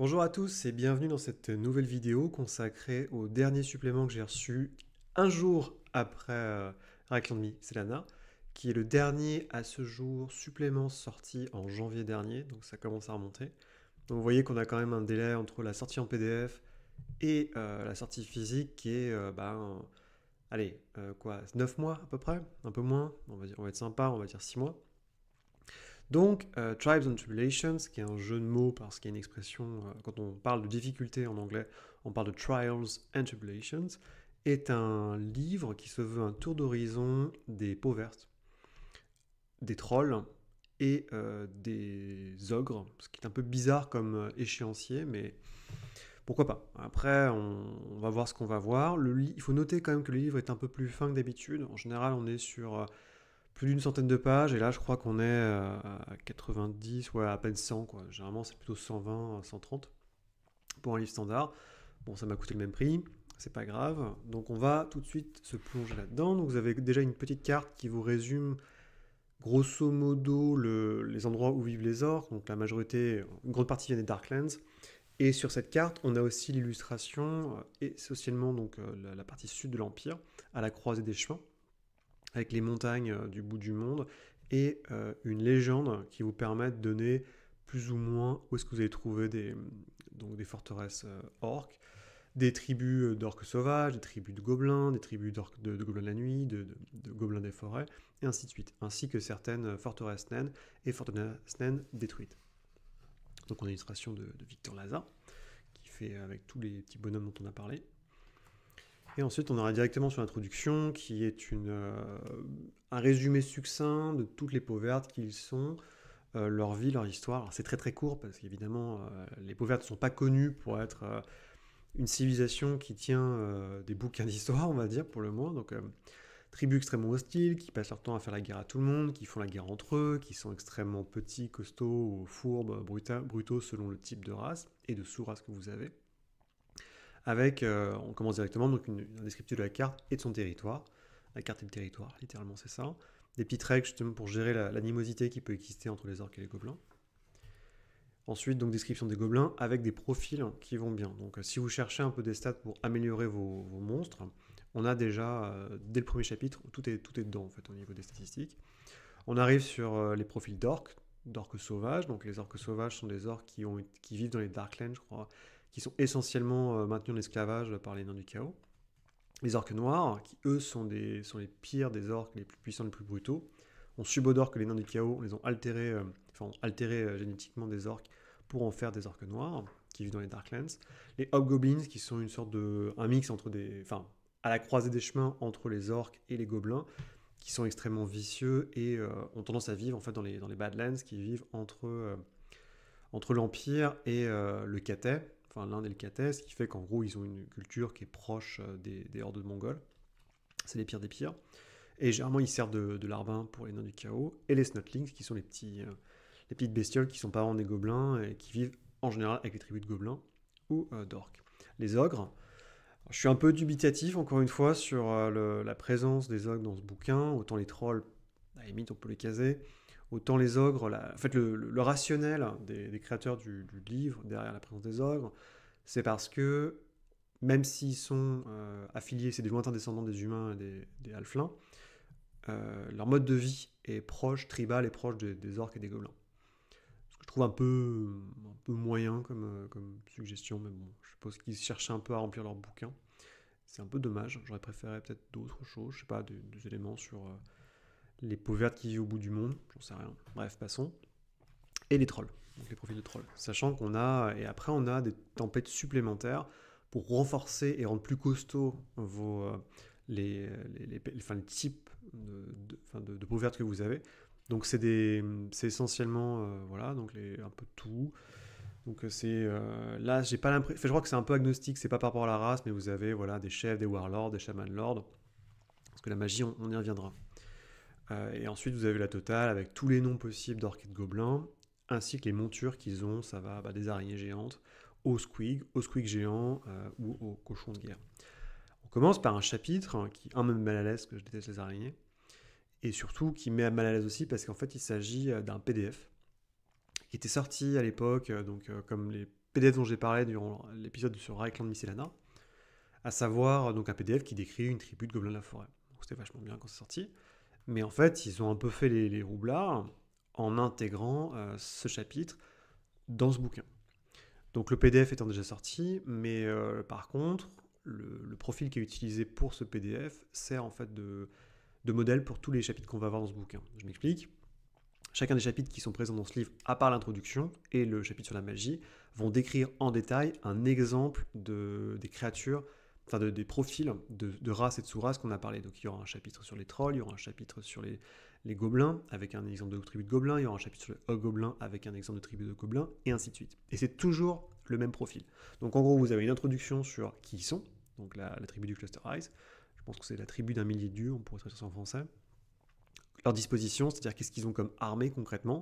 Bonjour à tous et bienvenue dans cette nouvelle vidéo consacrée au dernier supplément que j'ai reçu un jour après Réclame Me, Selena, qui est le dernier à ce jour supplément sorti en janvier dernier, donc ça commence à remonter. Donc vous voyez qu'on a quand même un délai entre la sortie en PDF et la sortie physique qui est, allez, quoi, 9 mois à peu près, un peu moins, on va être sympa, on va dire 6 mois. Donc, Tribes and Tribulations, qui est un jeu de mots parce qu'il y a une expression, quand on parle de difficulté en anglais, on parle de Trials and Tribulations, est un livre qui se veut un tour d'horizon des peaux vertes, des trolls et des ogres, ce qui est un peu bizarre comme échéancier, mais pourquoi pas. Après, on va voir ce qu'on va voir. Il faut noter quand même que le livre est un peu plus fin que d'habitude. En général, on est sur plus d'une centaine de pages, et là je crois qu'on est à 90, ouais, à peine 100, quoi. Généralement c'est plutôt 120, 130 pour un livre standard. Bon, ça m'a coûté le même prix, c'est pas grave. Donc on va tout de suite se plonger là-dedans. Donc vous avez déjà une petite carte qui vous résume grosso modo les endroits où vivent les orques. Donc la majorité, une grande partie vient des Darklands. Et sur cette carte, on a aussi l'illustration, essentiellement donc la partie sud de l'Empire, à la croisée des chemins avec les montagnes du bout du monde, et une légende qui vous permet de donner plus ou moins où est-ce que vous allez trouver donc des forteresses orques, des tribus d'orques sauvages, des tribus de gobelins, des tribus de gobelins de la nuit, de gobelins des forêts, et ainsi de suite, ainsi que certaines forteresses naines et forteresses naines détruites. Donc on a une illustration de Victor Laza, qui fait avec tous les petits bonhommes dont on a parlé. Et ensuite, on aura directement sur l'introduction, qui est un résumé succinct de toutes les peaux vertes qu'ils sont, leur vie, leur histoire. Alors, c'est très très court, parce qu'évidemment, les peaux vertes ne sont pas connues pour être une civilisation qui tient des bouquins d'histoire, on va dire, pour le moins. Donc, tribus extrêmement hostiles, qui passent leur temps à faire la guerre à tout le monde, qui font la guerre entre eux, qui sont extrêmement petits, costauds, fourbes, brutaux selon le type de race et de sous-race que vous avez. Avec, on commence directement, donc un descriptif de la carte et de son territoire. La carte et le territoire, littéralement c'est ça. Des petites règles justement pour gérer l'animosité qui peut exister entre les orques et les gobelins. Ensuite, donc description des gobelins avec des profils qui vont bien. Donc si vous cherchez un peu des stats pour améliorer vos monstres, on a déjà, dès le premier chapitre, tout est dedans en fait au niveau des statistiques. On arrive sur les profils d'orques sauvages. Donc les orques sauvages sont des orques qui vivent dans les Darklands, je crois, qui sont essentiellement maintenus en esclavage par les nains du chaos. Les orques noirs, qui eux sont les pires des orques, les plus puissants, les plus brutaux, ont subodore que les nains du chaos, on les ont altéré génétiquement des orques pour en faire des orques noirs, qui vivent dans les Darklands. Les hobgoblins, qui sont un mix entre à la croisée des chemins entre les orques et les gobelins, qui sont extrêmement vicieux et ont tendance à vivre en fait dans les Badlands, qui vivent entre l'Empire et le Cathay, enfin l'Inde et le Cathay, ce qui fait qu'en gros ils ont une culture qui est proche des hordes mongoles. C'est les pires des pires. Et généralement ils servent de larbin pour les nains du chaos. Et les Snotlings, qui sont les petites bestioles qui sont parents des gobelins et qui vivent en général avec les tribus de gobelins ou d'orques. Les ogres, je suis un peu dubitatif, encore une fois, sur la présence des ogres dans ce bouquin. Autant les trolls, à la limite, on peut les caser. Autant les ogres, en fait, le rationnel des créateurs du livre, derrière la présence des ogres, c'est parce que, même s'ils sont affiliés, c'est des lointains descendants des humains et des halflins, leur mode de vie est proche, tribal, et proche des orques et des gobelins. Ce que je trouve un peu moyen comme suggestion, mais bon, je suppose qu'ils cherchaient un peu à remplir leur bouquin. C'est un peu dommage, j'aurais préféré peut-être d'autres choses, je sais pas, des éléments sur les peaux vertes qui vivent au bout du monde, j'en sais rien. Bref, passons. Et les trolls, donc les profils de trolls. Sachant et après on a des tempêtes supplémentaires pour renforcer et rendre plus costauds les types de peaux vertes que vous avez. Donc c'est essentiellement, voilà, donc un peu de tout. Donc là, j'ai pas l'impression. Enfin, je crois que c'est un peu agnostique, c'est pas par rapport à la race, mais vous avez voilà des chefs, des warlords, des shaman lords. Parce que la magie, on y reviendra. Et ensuite, vous avez la totale avec tous les noms possibles d'orques et de gobelins, ainsi que les montures qu'ils ont. Ça va des araignées géantes aux squig géants ou aux cochons de guerre. On commence par un chapitre qui me met mal à l'aise, parce que je déteste les araignées, et surtout qui met mal à l'aise aussi parce qu'en fait, il s'agit d'un PDF qui était sorti à l'époque, comme PDF dont j'ai parlé durant l'épisode sur Reichland Miscelana, à savoir donc un PDF qui décrit une tribu de gobelins de la forêt. Donc c'était vachement bien quand c'est sorti. Mais en fait, ils ont un peu fait les roublards en intégrant ce chapitre dans ce bouquin. Donc le PDF étant déjà sorti, mais par contre, le profil qui est utilisé pour ce PDF sert en fait de modèle pour tous les chapitres qu'on va voir dans ce bouquin. Je m'explique. Chacun des chapitres qui sont présents dans ce livre, à part l'introduction et le chapitre sur la magie, vont décrire en détail un exemple des créatures, enfin des profils de races et de sous-races qu'on a parlé. Donc il y aura un chapitre sur les trolls, il y aura un chapitre sur les gobelins avec un exemple de tribu de gobelins, il y aura un chapitre sur les hoggoblins avec un exemple de tribu de gobelins, et ainsi de suite. Et c'est toujours le même profil. Donc en gros, vous avez une introduction sur qui ils sont, donc la tribu du Cluster Eyes. Je pense que c'est la tribu d'un millier de dieux, on pourrait traduire ça en français. Leur disposition, c'est-à-dire qu'est-ce qu'ils ont comme armée concrètement.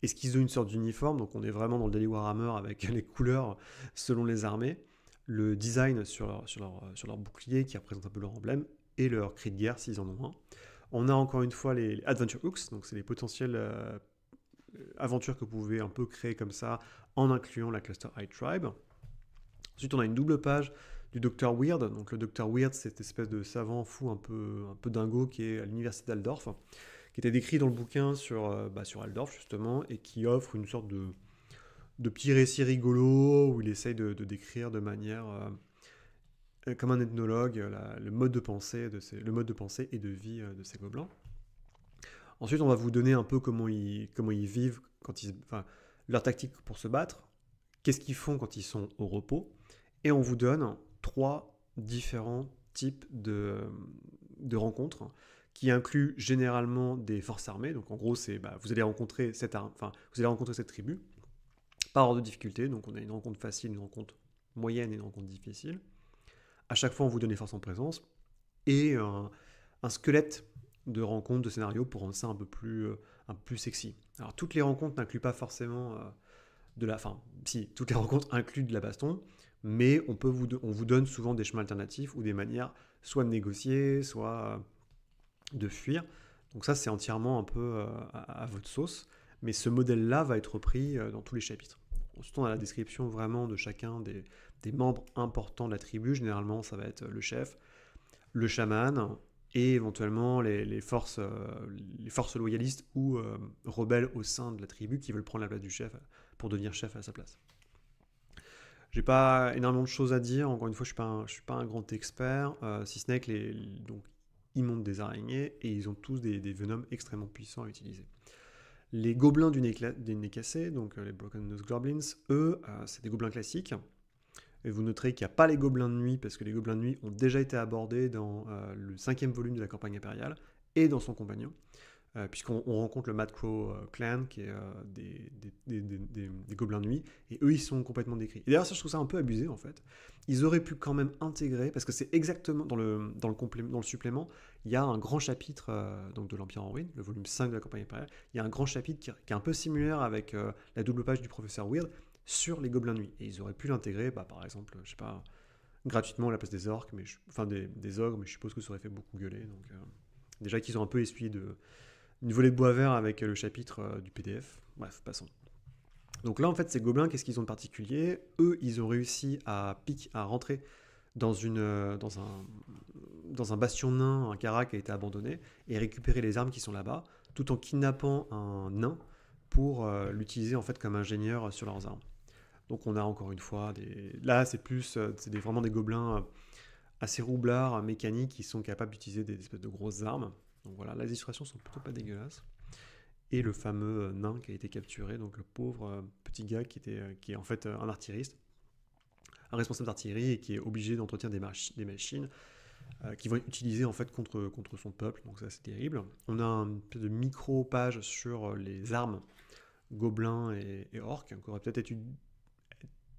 Est-ce qu'ils ont une sorte d'uniforme? Donc on est vraiment dans le Daily Warhammer avec les couleurs selon les armées, le design sur leur bouclier qui représente un peu leur emblème, et leur cri de guerre s'ils en ont un. On a encore une fois les Adventure Hooks, donc c'est les potentielles aventures que vous pouvez un peu créer comme ça en incluant la Cluster Eye Tribe. Ensuite on a une double page du Dr Weird. Donc le Dr Weird, c'est cette espèce de savant fou un peu dingo qui est à l'université d'Aldorf, qui était décrit dans le bouquin sur Aldorf justement, et qui offre une sorte de petit récit rigolo où il essaye de décrire de manière comme un ethnologue le mode de pensée et de vie de ces gobelins. Ensuite, on va vous donner un peu comment ils vivent, leur tactique pour se battre, qu'est-ce qu'ils font quand ils sont au repos, et on vous donne 3 différents types de rencontres qui incluent généralement des forces armées. Donc en gros, c'est vous allez rencontrer cette tribu par ordre de difficulté. Donc on a une rencontre facile, une rencontre moyenne et une rencontre difficile. À chaque fois, on vous donne les forces en présence et un squelette de rencontres, de scénarios pour rendre ça un peu plus sexy. Alors toutes les rencontres n'incluent pas forcément toutes les rencontres incluent de la baston, mais on vous donne souvent des chemins alternatifs ou des manières soit de négocier, soit de fuir. Donc ça, c'est entièrement un peu à votre sauce, mais ce modèle-là va être repris dans tous les chapitres. Ensuite, on a la description vraiment de chacun des membres importants de la tribu. Généralement, ça va être le chef, le chaman, et éventuellement les forces loyalistes ou rebelles au sein de la tribu qui veulent prendre la place du chef pour devenir chef à sa place. J'ai pas énormément de choses à dire. Encore une fois, je suis pas un grand expert, si ce n'est que ils montent des araignées et ils ont tous des venoms extrêmement puissants à utiliser. Les gobelins du nez cassé, donc les Broken Nose Goblins, eux, c'est des gobelins classiques. Et vous noterez qu'il n'y a pas les gobelins de nuit, parce que les gobelins de nuit ont déjà été abordés dans le 5e volume de la campagne impériale et dans son compagnon, puisqu'on rencontre le Mad Crow Clan, qui est des gobelins de nuit, et eux, ils sont complètement décrits. Et d'ailleurs, ça, je trouve ça un peu abusé, en fait. Ils auraient pu quand même intégrer, parce que c'est exactement dans le supplément, il y a un grand chapitre donc de l'Empire en ruine, le volume 5 de la campagne impériale, il y a un grand chapitre qui est un peu similaire avec la double page du professeur Weird, sur les gobelins de nuit. Et ils auraient pu l'intégrer, par exemple, je sais pas, gratuitement à la place des orques, des ogres, mais je suppose que ça aurait fait beaucoup gueuler. Donc, déjà qu'ils ont un peu essuyé une volée de bois vert avec le chapitre du PDF. Bref, passons. Donc là, en fait, ces gobelins, qu'est-ce qu'ils ont de particulier? Eux, ils ont réussi à rentrer dans un bastion nain, un Kara qui a été abandonné, et récupérer les armes qui sont là-bas, tout en kidnappant un nain pour l'utiliser en fait comme ingénieur sur leurs armes. Donc on a encore une fois là c'est vraiment des gobelins assez roublards, mécaniques, qui sont capables d'utiliser des espèces de grosses armes. Donc voilà, les illustrations sont plutôt pas dégueulasses. Et le fameux nain qui a été capturé, donc le pauvre petit gars qui est en fait un artilleriste, un responsable d'artillerie, et qui est obligé d'entretenir des machines qui vont être utilisées en fait contre son peuple. Donc ça c'est terrible. On a une espèce de micro-page sur les armes gobelins et orques, qu'on aurait peut-être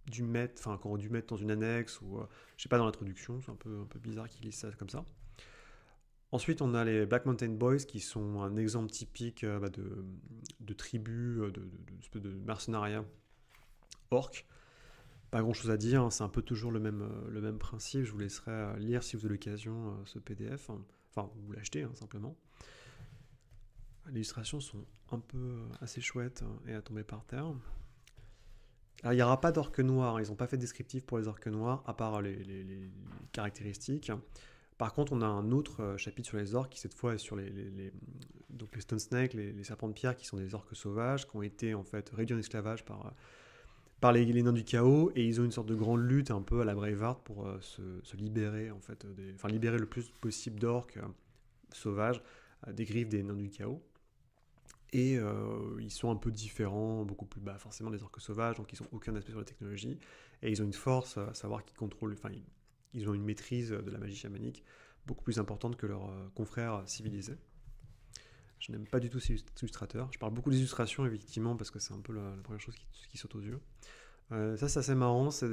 dû mettre dans une annexe, ou je sais pas, dans l'introduction. C'est un peu bizarre qu'ils lisent ça comme ça. Ensuite, on a les Black Mountain Boys, qui sont un exemple typique de tribu, de mercenariat orc. Pas grand chose à dire, hein, c'est un peu toujours le même principe. Je vous laisserai lire, si vous avez l'occasion, ce PDF. Enfin, vous l'achetez, hein, simplement. Les illustrations sont un peu assez chouettes, et à tomber par terre. Alors, il n'y aura pas d'orques noirs, ils n'ont pas fait de descriptif pour les orques noirs, à part les caractéristiques. Par contre, on a un autre chapitre sur les orques qui, cette fois, est sur donc les stone snakes, les serpents de pierre, qui sont des orques sauvages, qui ont été en fait réduits en esclavage par les nains du chaos, et ils ont une sorte de grande lutte un peu à la Braveheart pour se libérer, en fait, enfin libérer le plus possible d'orques sauvages des griffes des nains du chaos. Et ils sont un peu différents, beaucoup plus bas, forcément des orques sauvages, donc ils n'ont aucun aspect sur la technologie. Et ils ont une force, à savoir qu'ils contrôlent, enfin, ils ont une maîtrise de la magie chamanique beaucoup plus importante que leurs confrères civilisés. Je n'aime pas du tout ces illustrateurs. Je parle beaucoup des illustrations, effectivement, parce que c'est un peu la première chose qui saute aux yeux. Ça, c'est assez marrant. C'est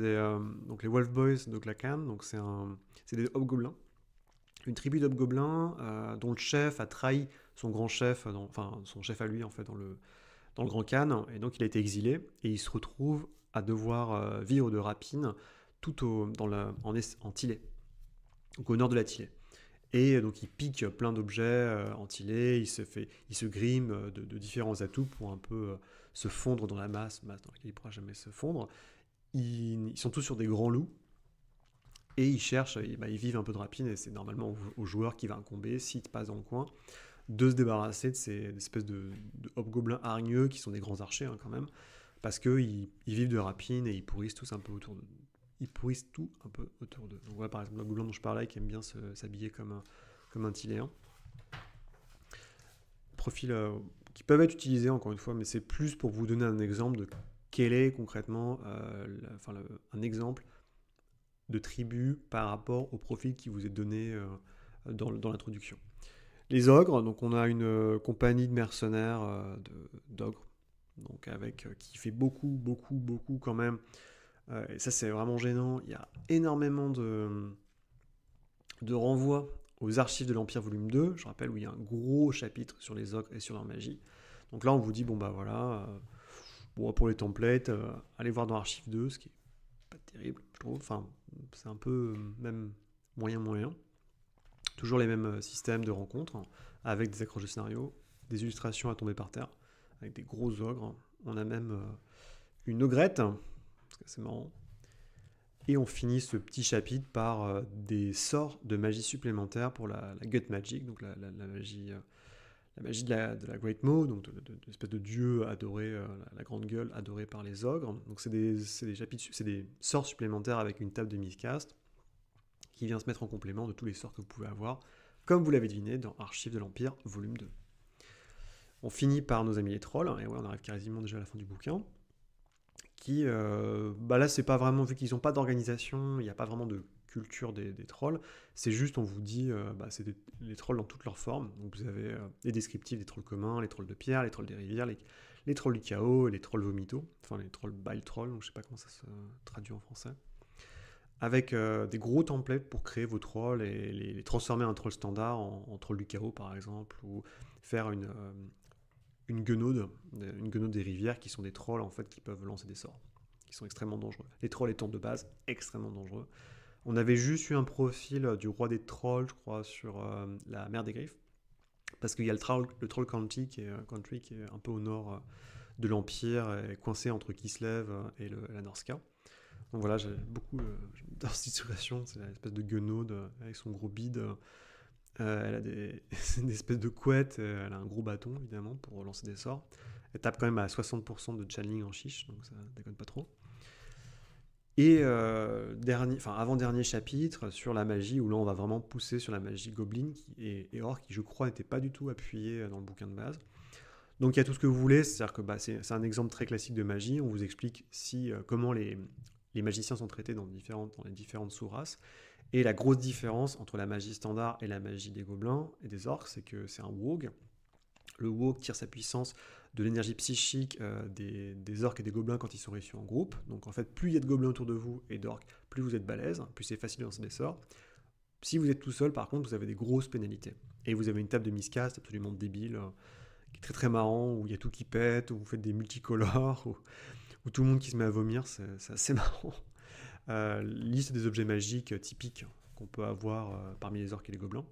donc les Wolf Boys de Glacan. Donc, c'est des hobgoblins. Une tribu d'hobgoblins dont le chef a trahi son grand chef, enfin son chef à lui, en fait, dans le Grand Khan. Et donc, il a été exilé. Et il se retrouve à devoir vivre de rapine en Tillée. Donc, au nord de la Tillée. Et donc il pique plein d'objets en Tillée, il se grime de différents atouts pour un peu se fondre dans la masse dans laquelle il ne pourra jamais se fondre. Ils sont tous sur des grands loups, et ils cherchent, ils vivent un peu de rapine, et c'est normalement au joueur qui va incomber, s'il passe dans le coin, de se débarrasser de ces espèces de hobgoblins hargneux, qui sont des grands archers quand même, parce qu'ils vivent de rapine, et ils pourrissent tous un peu autour d'eux. Ils pourrissent tout un peu autour d'eux. Donc voilà, par exemple, le gobelin dont je parlais, qui aime bien s'habiller comme un Tiléen. Profils qui peuvent être utilisés, encore une fois, mais c'est plus pour vous donner un exemple de quel est concrètement un exemple de tribu par rapport au profil qui vous est donné dans l'introduction. Les ogres, donc on a une compagnie de mercenaires d'ogres, donc qui fait beaucoup quand même. Et ça, c'est vraiment gênant. Il y a énormément de renvois aux archives de l'Empire volume 2, je rappelle, où il y a un gros chapitre sur les ogres et sur leur magie. Donc là, on vous dit, bon bah voilà, pour les templates, allez voir dans Archive 2, ce qui est pas terrible, je trouve. Enfin, c'est un peu même moyen. Toujours les mêmes systèmes de rencontres, avec des accroches de scénario, des illustrations à tomber par terre, avec des gros ogres. On a même une ogrette, parce que c'est marrant. Et on finit ce petit chapitre par des sorts de magie supplémentaires pour la Gut Magic, donc la magie, la magie de la Great Maw, donc de l'espèce de dieu adoré, la grande gueule adorée par les ogres. Donc c'est des sorts supplémentaires avec une table de miscast qui vient se mettre en complément de tous les sorts que vous pouvez avoir, comme vous l'avez deviné dans Archives de l'Empire, volume 2. On finit par nos amis les trolls, et ouais, on arrive quasiment déjà à la fin du bouquin. Qui, là, c'est pas vraiment, vu qu'ils n'ont pas d'organisation, il n'y a pas vraiment de culture des trolls, c'est juste, on vous dit, c'est les trolls dans toutes leurs formes. Donc vous avez les descriptifs des trolls communs, les trolls de pierre, les trolls des rivières, les trolls du chaos, et les trolls vomito, enfin les trolls bile trolls, donc je sais pas comment ça se traduit en français. Avec des gros templates pour créer vos trolls et les transformer en troll standard, en troll du chaos par exemple, ou faire une guenaude des rivières, qui sont des trolls en fait qui peuvent lancer des sorts, qui sont extrêmement dangereux. Les trolls étant de base extrêmement dangereux. On avait juste eu un profil du roi des trolls, je crois, sur la mer des Griffes, parce qu'il y a le troll country qui est un peu au nord de l'Empire, et coincé entre Kislev et la Norska. Donc voilà, j'ai beaucoup dans cette situation, c'est l'espèce de guenaude avec son gros bide. Elle a des espèces de couettes, elle a un gros bâton évidemment pour lancer des sorts. Elle tape quand même à 60% de channeling en chiche, donc ça déconne pas trop. Et avant-dernier chapitre sur la magie, où là on va vraiment pousser sur la magie goblin et orc, qui je crois n'était pas du tout appuyé dans le bouquin de base. Donc il y a tout ce que vous voulez, c'est-à-dire que c'est un exemple très classique de magie, on vous explique comment les magiciens sont traités dans les différentes sous-races. Et la grosse différence entre la magie standard et la magie des gobelins et des orques, c'est que c'est un Woog. Le Woog tire sa puissance de l'énergie psychique des orques et des gobelins quand ils sont réussis en groupe. Donc en fait, plus il y a de gobelins autour de vous et d'orques, plus vous êtes balèze, plus c'est facile de lancer des sorts. Si vous êtes tout seul, par contre, vous avez des grosses pénalités. Et vous avez une table de miscast absolument débile, qui est très très marrant, où il y a tout qui pète, où vous faites des multicolores, où tout le monde qui se met à vomir, c'est assez marrant. Liste des objets magiques typiques qu'on peut avoir parmi les orques et les gobelins,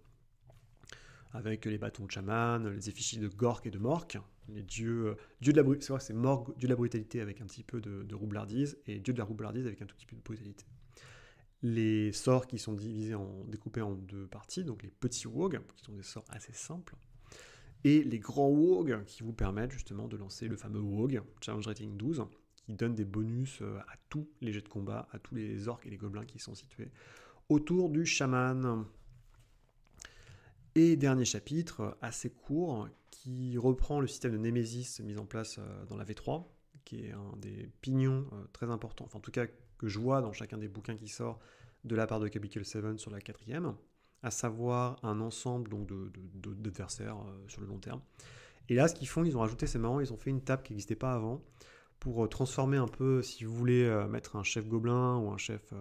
avec les bâtons de chaman, les effigies de Gork et de Mork, les dieux de la brutalité. C'est vrai que c'est Morg, dieu de la brutalité avec un petit peu de roublardise, et dieu de la roublardise avec un tout petit peu de brutalité. Les sorts qui sont découpés en deux parties, donc les petits WoG, qui sont des sorts assez simples, et les grands WoG qui vous permettent justement de lancer le fameux WoG, Challenge Rating 12, qui donne des bonus à tous les jets de combat, à tous les orques et les gobelins qui sont situés autour du chaman. Et dernier chapitre, assez court, qui reprend le système de Némésis mis en place dans la V3, qui est un des pignons très importants, enfin en tout cas que je vois dans chacun des bouquins qui sort de la part de Cubicle 7 sur la 4e, à savoir un ensemble donc, d'adversaires sur le long terme. Et là, ce qu'ils font, ils ont rajouté, c'est marrant, ils ont fait une table qui n'existait pas avant, pour transformer un peu, si vous voulez mettre un chef gobelin ou un chef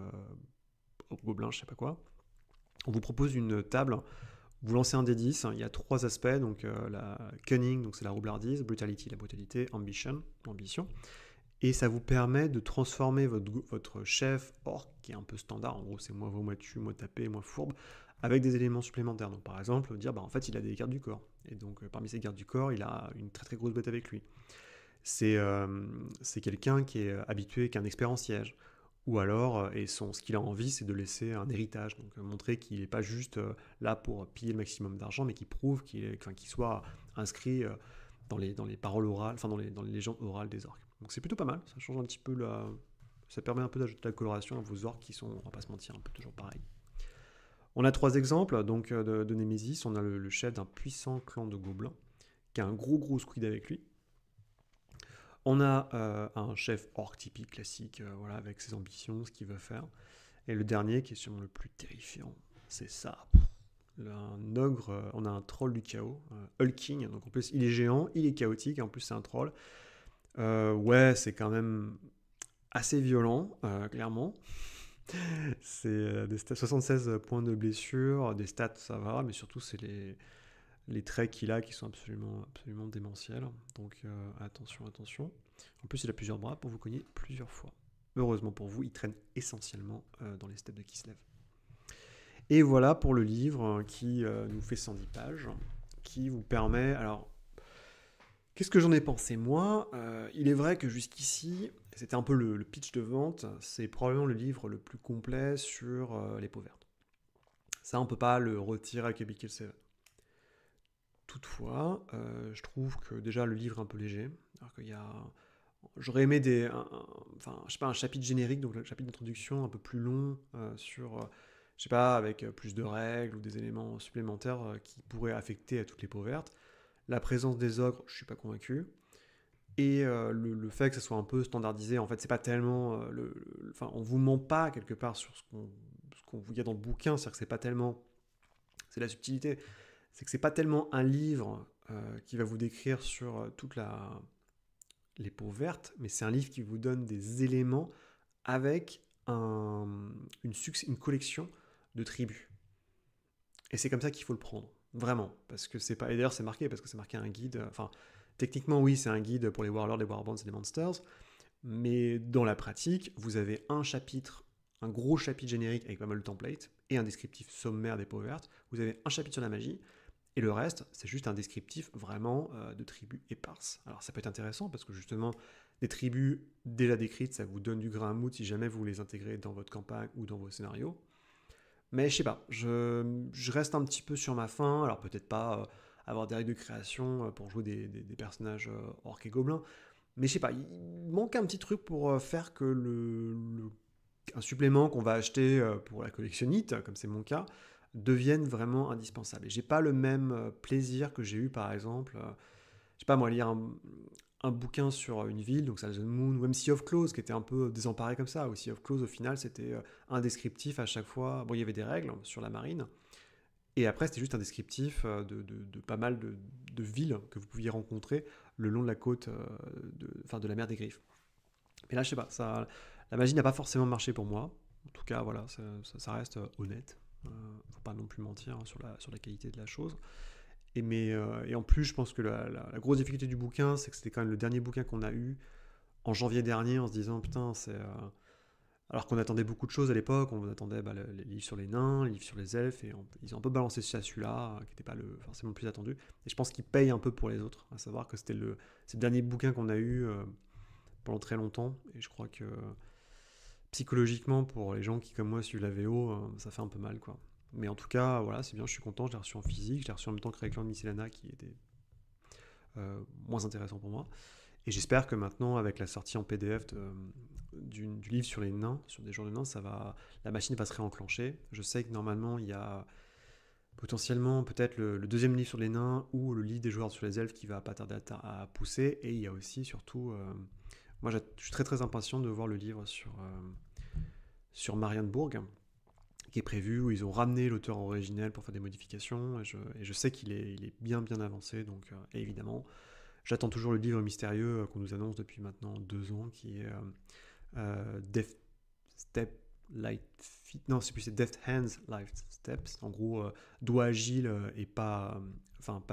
gobelin, je sais pas quoi, on vous propose une table. Vous lancez un D10, il y a 3 aspects, donc la cunning, donc c'est la roublardise, brutality, la brutalité, ambition, l'ambition, et ça vous permet de transformer votre chef orc, qui est un peu standard, en gros c'est moins vaut, moins tu, moins tapé, moins fourbe, avec des éléments supplémentaires. Donc par exemple, dire en fait il a des gardes du corps, et donc parmi ces gardes du corps, il a une très très grosse bête avec lui. C'est quelqu'un qui est habitué, qui est un expert en siège. Ou alors, ce qu'il a envie, c'est de laisser un héritage, donc montrer qu'il n'est pas juste là pour piller le maximum d'argent, mais qu'il prouve qu'il soit inscrit dans les paroles orales, enfin dans les légendes orales des orques. Donc c'est plutôt pas mal, ça change un petit peu ça permet un peu d'ajouter de la coloration à vos orques qui sont, on va pas se mentir, un peu toujours pareil. On a 3 exemples donc de Némésis. On a le chef d'un puissant clan de gobelins, qui a un gros squid avec lui. On a un chef orc typique, classique, voilà, avec ses ambitions, ce qu'il veut faire. Et le dernier, qui est sûrement le plus terrifiant, c'est ça. Un ogre, on a un troll du chaos, Hulking. Donc en plus, il est géant, il est chaotique, et en plus c'est un troll. Ouais, c'est quand même assez violent, clairement. C'est des stats, 76 points de blessure, des stats ça va, mais surtout c'est les traits qu'il a qui sont absolument démentiels. Donc attention. En plus, il a plusieurs bras pour vous cogner plusieurs fois. Heureusement pour vous, il traîne essentiellement dans les steppes de Kislev. Et voilà pour le livre qui nous fait 110 pages, qui vous permet... Alors, qu'est-ce que j'en ai pensé moi ? Il est vrai que jusqu'ici, c'était un peu le pitch de vente, c'est probablement le livre le plus complet sur les peaux vertes. Ça, on ne peut pas le retirer à Cubicle 7. Toutefois, je trouve que déjà le livre est un peu léger. Alors qu'il y a... J'aurais aimé un chapitre générique, donc le chapitre d'introduction un peu plus long sur, je sais pas, avec plus de règles ou des éléments supplémentaires qui pourraient affecter à toutes les peaux vertes. La présence des ogres, je suis pas convaincu. Et le fait que ça soit un peu standardisé, en fait, c'est pas tellement... on vous ment pas quelque part sur ce qu'on vous y a dans le bouquin, c'est-à-dire que c'est pas tellement... C'est la subtilité. C'est que c'est pas tellement un livre qui va vous décrire sur les peaux vertes, mais c'est un livre qui vous donne des éléments avec une collection de tribus. Et c'est comme ça qu'il faut le prendre, vraiment, parce que c'est pas... Et d'ailleurs c'est marqué, parce que c'est marqué un guide, techniquement oui c'est un guide pour les warlords, les warbands et les monsters, mais dans la pratique, vous avez un gros chapitre générique avec pas mal de templates, et un descriptif sommaire des peaux vertes, vous avez un chapitre sur la magie, et le reste, c'est juste un descriptif vraiment de tribus éparses. Alors ça peut être intéressant parce que justement, des tribus déjà décrites, ça vous donne du grain à moudre si jamais vous les intégrez dans votre campagne ou dans vos scénarios. Mais je sais pas, je reste un petit peu sur ma faim. Alors peut-être pas avoir des règles de création pour jouer des personnages orques et gobelins, mais je sais pas, il manque un petit truc pour faire que un supplément qu'on va acheter pour la collectionnite, comme c'est mon cas, deviennent vraiment indispensables. Et j'ai pas le même plaisir que j'ai eu par exemple, je sais pas moi, lire un bouquin sur une ville, donc Salt the Moon, ou même Sea of Claws, qui était un peu désemparé comme ça. Ou Sea of Claws, au final, c'était un descriptif à chaque fois. Bon, il y avait des règles sur la marine, et après, c'était juste un descriptif de pas mal de villes que vous pouviez rencontrer le long de la côte, de la mer des Griffes. Mais là, je sais pas, la magie n'a pas forcément marché pour moi. En tout cas, voilà, ça reste honnête. Faut pas non plus mentir sur la qualité de la chose. Et en plus, je pense que la grosse difficulté du bouquin, c'est que c'était quand même le dernier bouquin qu'on a eu en janvier dernier, en se disant putain, Alors qu'on attendait beaucoup de choses à l'époque, on attendait les livres sur les nains, les livres sur les elfes, et ils ont un peu balancé celui-là, qui n'était pas forcément le plus attendu. Et je pense qu'il paye un peu pour les autres, à savoir que c'est le dernier bouquin qu'on a eu pendant très longtemps, et je crois que psychologiquement, pour les gens qui, comme moi, suivent la VO, ça fait un peu mal, quoi. Mais en tout cas, voilà, c'est bien, je suis content, je l'ai reçu en physique, je l'ai reçu en même temps que Reclan de Miscelana, qui était moins intéressant pour moi. Et j'espère que maintenant, avec la sortie en PDF du livre sur les nains, sur des jours de nains, la machine va se réenclencher. Je sais que normalement, il y a potentiellement peut-être le deuxième livre sur les nains ou le livre des joueurs sur les elfes qui va pas tarder à pousser. Et il y a aussi surtout, moi je suis très très impatient de voir le livre sur Marienbourg, qui est prévu, où ils ont ramené l'auteur originel pour faire des modifications. Et je sais il est bien bien avancé, donc et évidemment, j'attends toujours le livre mystérieux qu'on nous annonce depuis maintenant 2 ans, qui est Death Step Light Feet. Non, c'est plus, c'est Deft Hands Light Steps. En gros, doigt agile et pas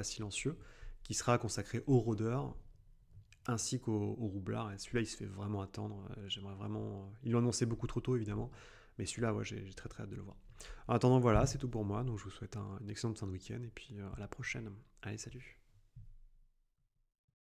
silencieux, qui sera consacré aux rôdeurs ainsi qu'aux roublards. Et celui-là, il se fait vraiment attendre. J'aimerais vraiment. Ils l'ont annoncé beaucoup trop tôt, évidemment. Mais celui-là, ouais, j'ai très très hâte de le voir. En attendant, voilà, c'est tout pour moi. Donc je vous souhaite une excellente fin de week-end. Et puis à la prochaine. Allez, salut.